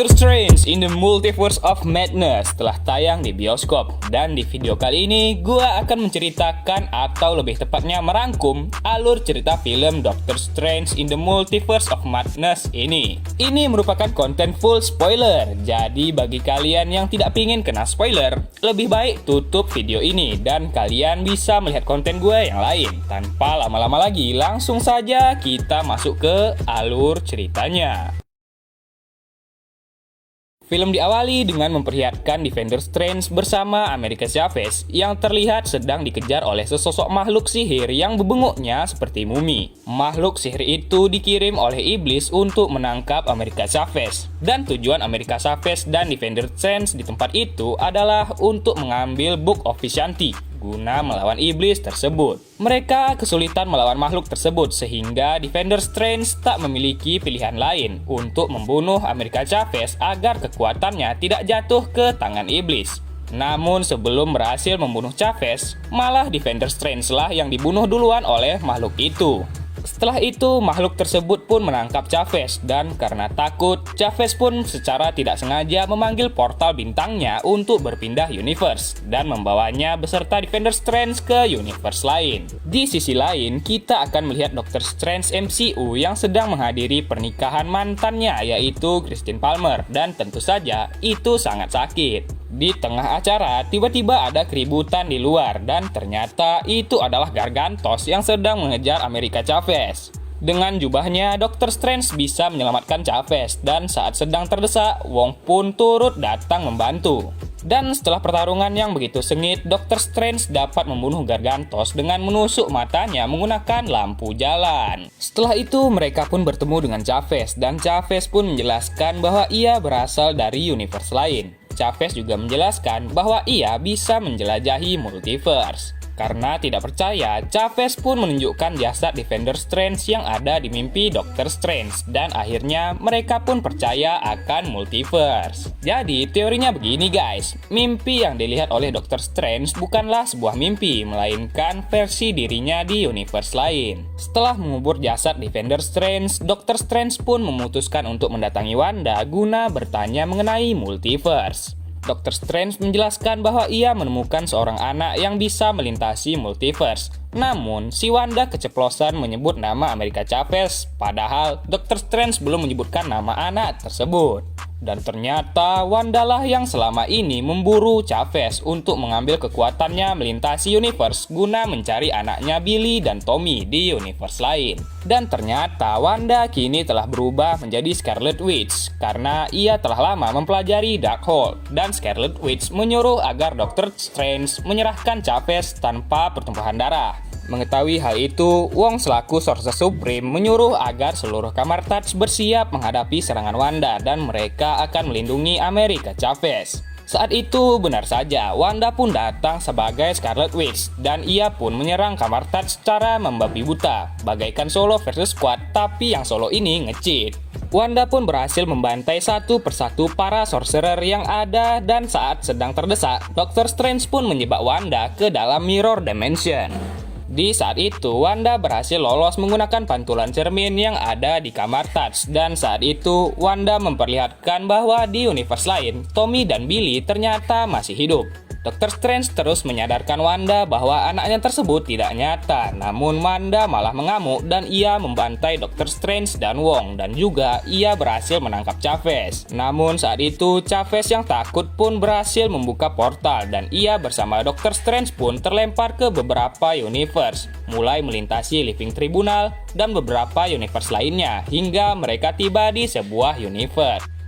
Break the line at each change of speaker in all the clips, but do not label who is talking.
Doctor Strange in the Multiverse of Madness telah tayang di bioskop. Dan di video kali ini, gua akan menceritakan atau lebih tepatnya merangkum alur cerita film Doctor Strange in the Multiverse of Madness ini. Ini merupakan konten full spoiler, jadi bagi kalian yang tidak pingin kena spoiler, lebih baik tutup video ini dan kalian bisa melihat konten gue yang lain. Tanpa lama-lama lagi, langsung saja kita masuk ke alur ceritanya. Film diawali dengan memperlihatkan Defender Strange bersama America Chavez yang terlihat sedang dikejar oleh sesosok makhluk sihir yang bebenguknya seperti mumi. Makhluk sihir itu dikirim oleh iblis untuk menangkap America Chavez. Dan tujuan America Chavez dan Defender Strange di tempat itu adalah untuk mengambil Book of Vishanti guna melawan iblis tersebut. Mereka kesulitan melawan makhluk tersebut sehingga Defender Strange tak memiliki pilihan lain untuk membunuh America Chavez agar kekuatannya tidak jatuh ke tangan iblis. Namun sebelum berhasil membunuh Chavez, malah Defender Strange lah yang dibunuh duluan oleh makhluk itu. Setelah itu, makhluk tersebut pun menangkap Chavez dan karena takut, Chavez pun secara tidak sengaja memanggil portal bintangnya untuk berpindah universe dan membawanya beserta Defender Strange ke universe lain. Di sisi lain, kita akan melihat Doctor Strange MCU yang sedang menghadiri pernikahan mantannya yaitu Christine Palmer dan tentu saja itu sangat sakit. Di tengah acara, tiba-tiba ada keributan di luar dan ternyata itu adalah Gargantos yang sedang mengejar America Chavez. Dengan jubahnya, Doctor Strange bisa menyelamatkan Chavez dan saat sedang terdesak, Wong pun turut datang membantu. Dan setelah pertarungan yang begitu sengit, Doctor Strange dapat membunuh Gargantos dengan menusuk matanya menggunakan lampu jalan. Setelah itu, mereka pun bertemu dengan Chavez dan Chavez pun menjelaskan bahwa ia berasal dari universe lain. Chavez juga menjelaskan bahwa ia bisa menjelajahi multiverse. Karena tidak percaya, Chavez pun menunjukkan jasad Defender Strange yang ada di mimpi Doctor Strange dan akhirnya mereka pun percaya akan multiverse. Jadi teorinya begini guys, mimpi yang dilihat oleh Doctor Strange bukanlah sebuah mimpi, melainkan versi dirinya di universe lain. Setelah mengubur jasad Defender Strange, Doctor Strange pun memutuskan untuk mendatangi Wanda guna bertanya mengenai multiverse. Dr. Strange menjelaskan bahwa ia menemukan seorang anak yang bisa melintasi multiverse. Namun, si Wanda keceplosan menyebut nama America Chavez, padahal Dr. Strange belum menyebutkan nama anak tersebut. Dan ternyata Wanda lah yang selama ini memburu Chavez untuk mengambil kekuatannya melintasi universe guna mencari anaknya Billy dan Tommy di universe lain. Dan ternyata Wanda kini telah berubah menjadi Scarlet Witch karena ia telah lama mempelajari Darkhold. Dan Scarlet Witch menyuruh agar Doctor Strange menyerahkan Chavez tanpa pertumpahan darah. Mengetahui hal itu, Wong selaku Sorcerer Supreme menyuruh agar seluruh Kamar Taj bersiap menghadapi serangan Wanda dan mereka akan melindungi America Chavez. Saat itu benar saja, Wanda pun datang sebagai Scarlet Witch dan ia pun menyerang Kamar Taj secara membabi buta, bagaikan Solo versus Squad, tapi yang Solo ini nge-cheat. Wanda pun berhasil membantai satu persatu para sorcerer yang ada dan saat sedang terdesak, Doctor Strange pun menjebak Wanda ke dalam Mirror Dimension. Di saat itu, Wanda berhasil lolos menggunakan pantulan cermin yang ada di Kamar Taj dan saat itu, Wanda memperlihatkan bahwa di universe lain, Tommy dan Billy ternyata masih hidup. Dr. Strange terus menyadarkan Wanda bahwa anaknya tersebut tidak nyata, namun Wanda malah mengamuk dan ia membantai Dr. Strange dan Wong dan juga ia berhasil menangkap Chavez. Namun saat itu Chavez yang takut pun berhasil membuka portal dan ia bersama Dr. Strange pun terlempar ke beberapa universe, mulai melintasi Living Tribunal dan beberapa universe lainnya hingga mereka tiba di sebuah universe.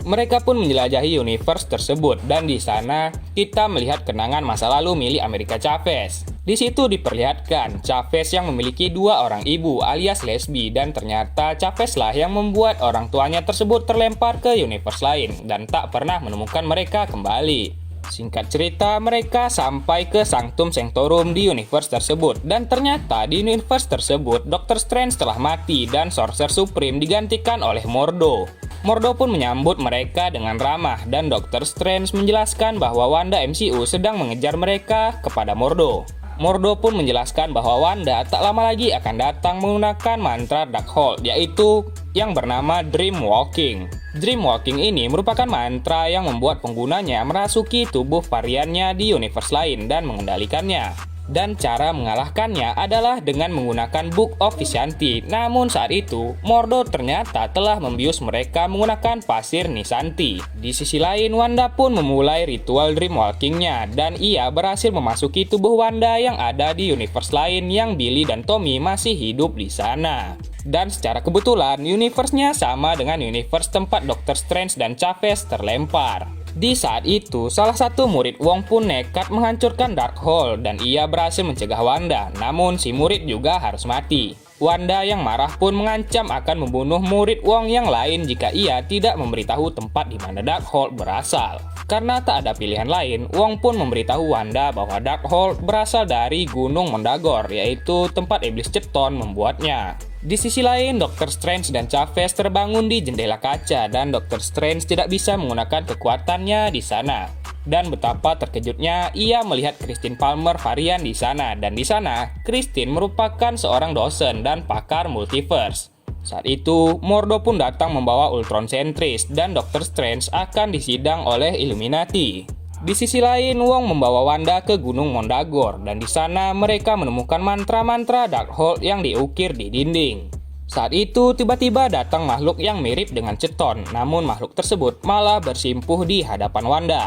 Mereka pun menjelajahi universe tersebut dan di sana kita melihat kenangan masa lalu milik America Chavez. Di situ diperlihatkan Chavez yang memiliki dua orang ibu alias lesbi dan ternyata Chavez lah yang membuat orang tuanya tersebut terlempar ke universe lain dan tak pernah menemukan mereka kembali. Singkat cerita, mereka sampai ke Sanctum Sanctorum di universe tersebut dan ternyata di universe tersebut Doctor Strange telah mati dan Sorcerer Supreme digantikan oleh Mordo. Mordo pun menyambut mereka dengan ramah dan Doctor Strange menjelaskan bahwa Wanda MCU sedang mengejar mereka kepada Mordo. Mordo pun menjelaskan bahwa Wanda tak lama lagi akan datang menggunakan mantra Darkhold, yaitu yang bernama Dream Walking. Dream Walking ini merupakan mantra yang membuat penggunanya merasuki tubuh variannya di universe lain dan mengendalikannya. Dan cara mengalahkannya adalah dengan menggunakan Book of Vishanti. Namun saat itu, Mordo ternyata telah membius mereka menggunakan pasir Nisanti. Di sisi lain, Wanda pun memulai ritual Dream Walking-nya, dan ia berhasil memasuki tubuh Wanda yang ada di universe lain yang Billy dan Tommy masih hidup di sana. Dan secara kebetulan, universe-nya sama dengan universe tempat Doctor Strange dan Chavez terlempar. Di saat itu, salah satu murid Wong pun nekat menghancurkan Darkhold dan ia berhasil mencegah Wanda, namun si murid juga harus mati. Wanda yang marah pun mengancam akan membunuh murid Wong yang lain jika ia tidak memberitahu tempat di mana Darkhold berasal. Karena tak ada pilihan lain, Wong pun memberitahu Wanda bahwa Darkhold berasal dari Gunung Mondagor, yaitu tempat iblis Ceton membuatnya. Di sisi lain, Doctor Strange dan Chavez terbangun di jendela kaca dan Doctor Strange tidak bisa menggunakan kekuatannya di sana. Dan betapa terkejutnya ia melihat Christine Palmer varian di sana, dan di sana Christine merupakan seorang dosen dan pakar multiverse. Saat itu, Mordo pun datang membawa Ultron Sentris dan Doctor Strange akan disidang oleh Illuminati. Di sisi lain, Wong membawa Wanda ke Gunung Mondagor dan di sana mereka menemukan mantra-mantra Darkhold yang diukir di dinding. Saat itu, tiba-tiba datang makhluk yang mirip dengan Ceton, namun makhluk tersebut malah bersimpuh di hadapan Wanda.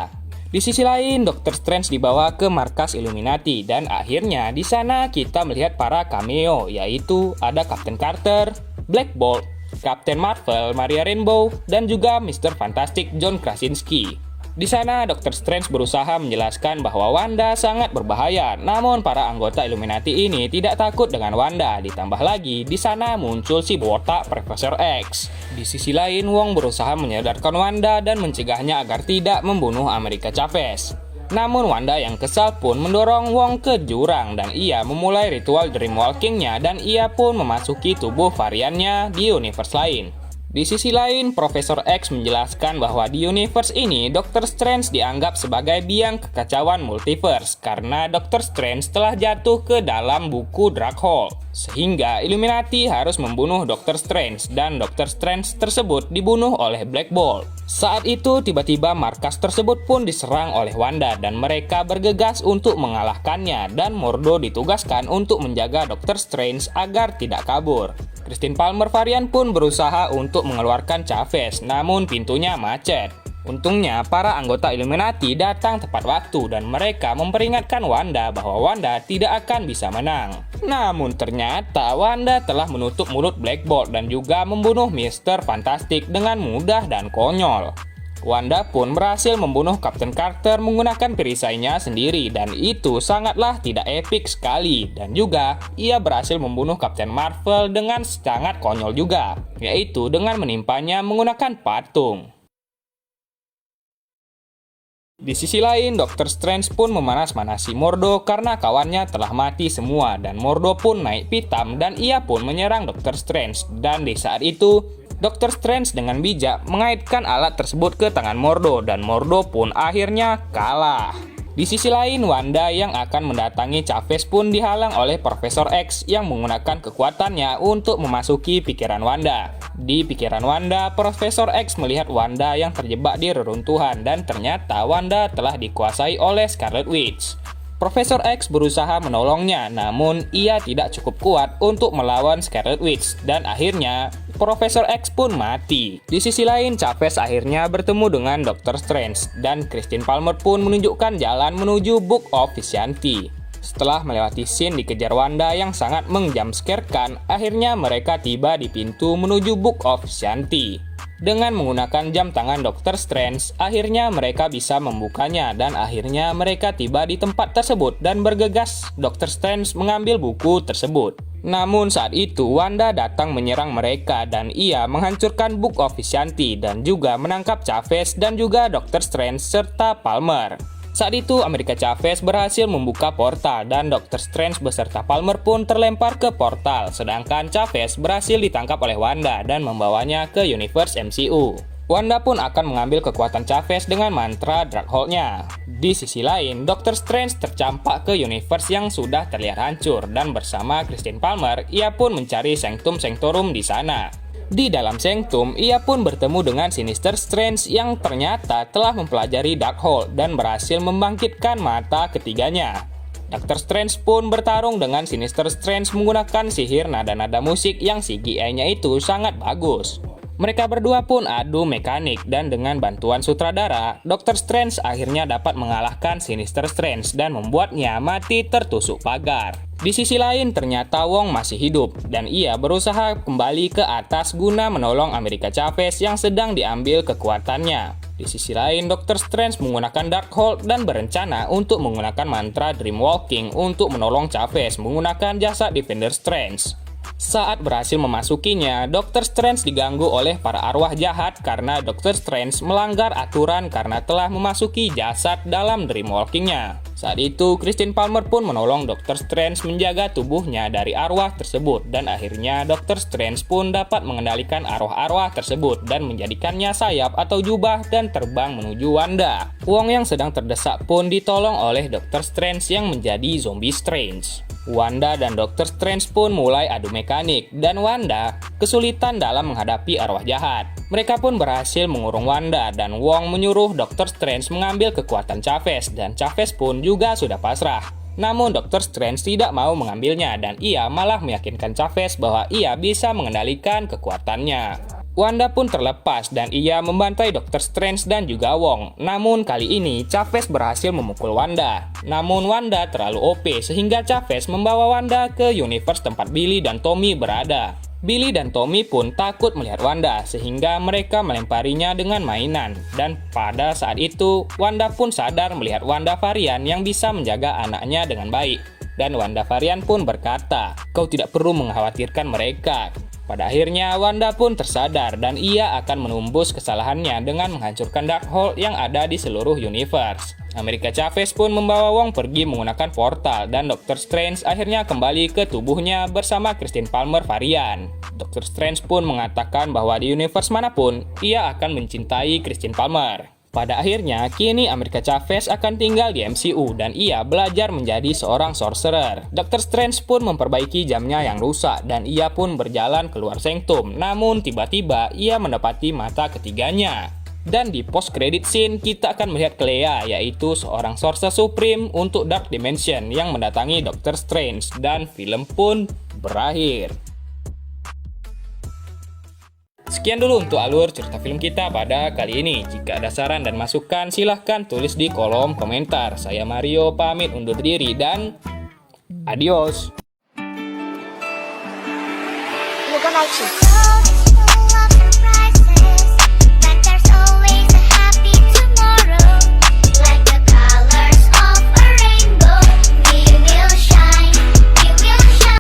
Di sisi lain, Doctor Strange dibawa ke markas Illuminati dan akhirnya di sana kita melihat para cameo, yaitu ada Captain Carter, Black Bolt, Captain Marvel, Maria Rambeau, dan juga Mr. Fantastic John Krasinski. Di sana, Doctor Strange berusaha menjelaskan bahwa Wanda sangat berbahaya, namun para anggota Illuminati ini tidak takut dengan Wanda. Ditambah lagi, di sana muncul si botak Profesor X. Di sisi lain, Wong berusaha menyadarkan Wanda dan mencegahnya agar tidak membunuh America Chavez. Namun Wanda yang kesal pun mendorong Wong ke jurang dan ia memulai ritual Dream Walking-nya dan ia pun memasuki tubuh variannya di universe lain. Di sisi lain, Profesor X menjelaskan bahwa di universe ini Doctor Strange dianggap sebagai biang kekacauan multiverse karena Doctor Strange telah jatuh ke dalam buku Darkhold. Sehingga Illuminati harus membunuh Doctor Strange dan Doctor Strange tersebut dibunuh oleh Black Bolt. Saat itu tiba-tiba markas tersebut pun diserang oleh Wanda dan mereka bergegas untuk mengalahkannya dan Mordo ditugaskan untuk menjaga Doctor Strange agar tidak kabur. Christine Palmer varian pun berusaha untuk mengeluarkan Chavez, namun pintunya macet. Untungnya, para anggota Illuminati datang tepat waktu dan mereka memperingatkan Wanda bahwa Wanda tidak akan bisa menang. Namun ternyata Wanda telah menutup mulut Black Bolt dan juga membunuh Mr. Fantastic dengan mudah dan konyol. Wanda pun berhasil membunuh Captain Carter menggunakan perisainya sendiri dan itu sangatlah tidak epik sekali. Dan juga ia berhasil membunuh Captain Marvel dengan sangat konyol juga, yaitu dengan menimpanya menggunakan patung. Di sisi lain, Doctor Strange pun memanas-manasi Mordo karena kawannya telah mati semua dan Mordo pun naik pitam dan ia pun menyerang Doctor Strange. Dan di saat itu, Doctor Strange dengan bijak mengaitkan alat tersebut ke tangan Mordo dan Mordo pun akhirnya kalah. Di sisi lain, Wanda yang akan mendatangi Chavez pun dihalang oleh Profesor X yang menggunakan kekuatannya untuk memasuki pikiran Wanda. Di pikiran Wanda, Profesor X melihat Wanda yang terjebak di reruntuhan dan ternyata Wanda telah dikuasai oleh Scarlet Witch. Profesor X berusaha menolongnya, namun ia tidak cukup kuat untuk melawan Scarlet Witch dan akhirnya Profesor X pun mati. Di sisi lain, Chavez akhirnya bertemu dengan Doctor Strange dan Christine Palmer pun menunjukkan jalan menuju Book of Vishanti. Setelah melewati scene dikejar Wanda yang sangat menjumpscarekan, akhirnya mereka tiba di pintu menuju Book of Vishanti. Dengan menggunakan jam tangan Doctor Strange, akhirnya mereka bisa membukanya dan akhirnya mereka tiba di tempat tersebut dan bergegas Doctor Strange mengambil buku tersebut. Namun saat itu Wanda datang menyerang mereka dan ia menghancurkan Book of Vishanti dan juga menangkap Chavez dan juga Doctor Strange serta Palmer. Saat itu America Chavez berhasil membuka portal dan Doctor Strange beserta Palmer pun terlempar ke portal, sedangkan Chavez berhasil ditangkap oleh Wanda dan membawanya ke universe MCU. Wanda pun akan mengambil kekuatan Chavez dengan mantra Darkhold-nya. Di sisi lain, Doctor Strange tercampak ke universe yang sudah terlihat hancur dan bersama Christine Palmer, ia pun mencari Sanctum Sanctorum di sana. Di dalam Sanctum, ia pun bertemu dengan Sinister Strange yang ternyata telah mempelajari Darkhold dan berhasil membangkitkan mata ketiganya. Doctor Strange pun bertarung dengan Sinister Strange menggunakan sihir nada-nada musik yang CGI-nya itu sangat bagus. Mereka berdua pun adu mekanik dan dengan bantuan sutradara, Doctor Strange akhirnya dapat mengalahkan Sinister Strange dan membuatnya mati tertusuk pagar. Di sisi lain ternyata Wong masih hidup dan ia berusaha kembali ke atas guna menolong America Chavez yang sedang diambil kekuatannya. Di sisi lain, Doctor Strange menggunakan Darkhold dan berencana untuk menggunakan mantra Dreamwalking untuk menolong Chavez menggunakan jasa Defender Strange. Saat berhasil memasukinya, Doctor Strange diganggu oleh para arwah jahat karena Doctor Strange melanggar aturan karena telah memasuki jasad dalam Dreamwalking-nya. Saat itu, Christine Palmer pun menolong Doctor Strange menjaga tubuhnya dari arwah tersebut dan akhirnya Doctor Strange pun dapat mengendalikan arwah-arwah tersebut dan menjadikannya sayap atau jubah dan terbang menuju Wanda. Wong yang sedang terdesak pun ditolong oleh Doctor Strange yang menjadi zombie Strange. Wanda dan Doctor Strange pun mulai adu mekanik dan Wanda kesulitan dalam menghadapi arwah jahat. Mereka pun berhasil mengurung Wanda dan Wong menyuruh Doctor Strange mengambil kekuatan Chavez dan Chavez pun juga sudah pasrah. Namun Doctor Strange tidak mau mengambilnya dan ia malah meyakinkan Chavez bahwa ia bisa mengendalikan kekuatannya. Wanda pun terlepas dan ia membantai Doctor Strange dan juga Wong. Namun kali ini Chavez berhasil memukul Wanda. Namun Wanda terlalu OP sehingga Chavez membawa Wanda ke universe tempat Billy dan Tommy berada. Billy dan Tommy pun takut melihat Wanda sehingga mereka melemparinya dengan mainan. Dan pada saat itu Wanda pun sadar melihat Wanda varian yang bisa menjaga anaknya dengan baik. Dan Wanda varian pun berkata, "Kau tidak perlu mengkhawatirkan mereka." Pada akhirnya Wanda pun tersadar dan ia akan menembus kesalahannya dengan menghancurkan Darkhold yang ada di seluruh universe. America Chavez pun membawa Wong pergi menggunakan portal dan Doctor Strange akhirnya kembali ke tubuhnya bersama Christine Palmer varian. Doctor Strange pun mengatakan bahwa di universe manapun ia akan mencintai Christine Palmer. Pada akhirnya, kini America Chavez akan tinggal di MCU dan ia belajar menjadi seorang sorcerer. Doctor Strange pun memperbaiki jamnya yang rusak dan ia pun berjalan keluar Sanctum. Namun tiba-tiba ia mendapati mata ketiganya. Dan di post credit scene kita akan melihat Clea, yaitu seorang sorcerer supreme untuk Dark Dimension yang mendatangi Doctor Strange dan film pun berakhir. Sekian dulu untuk alur cerita film kita pada kali ini. Jika ada saran dan masukan, silahkan tulis di kolom komentar. Saya Mario pamit undur diri dan adios.
Look at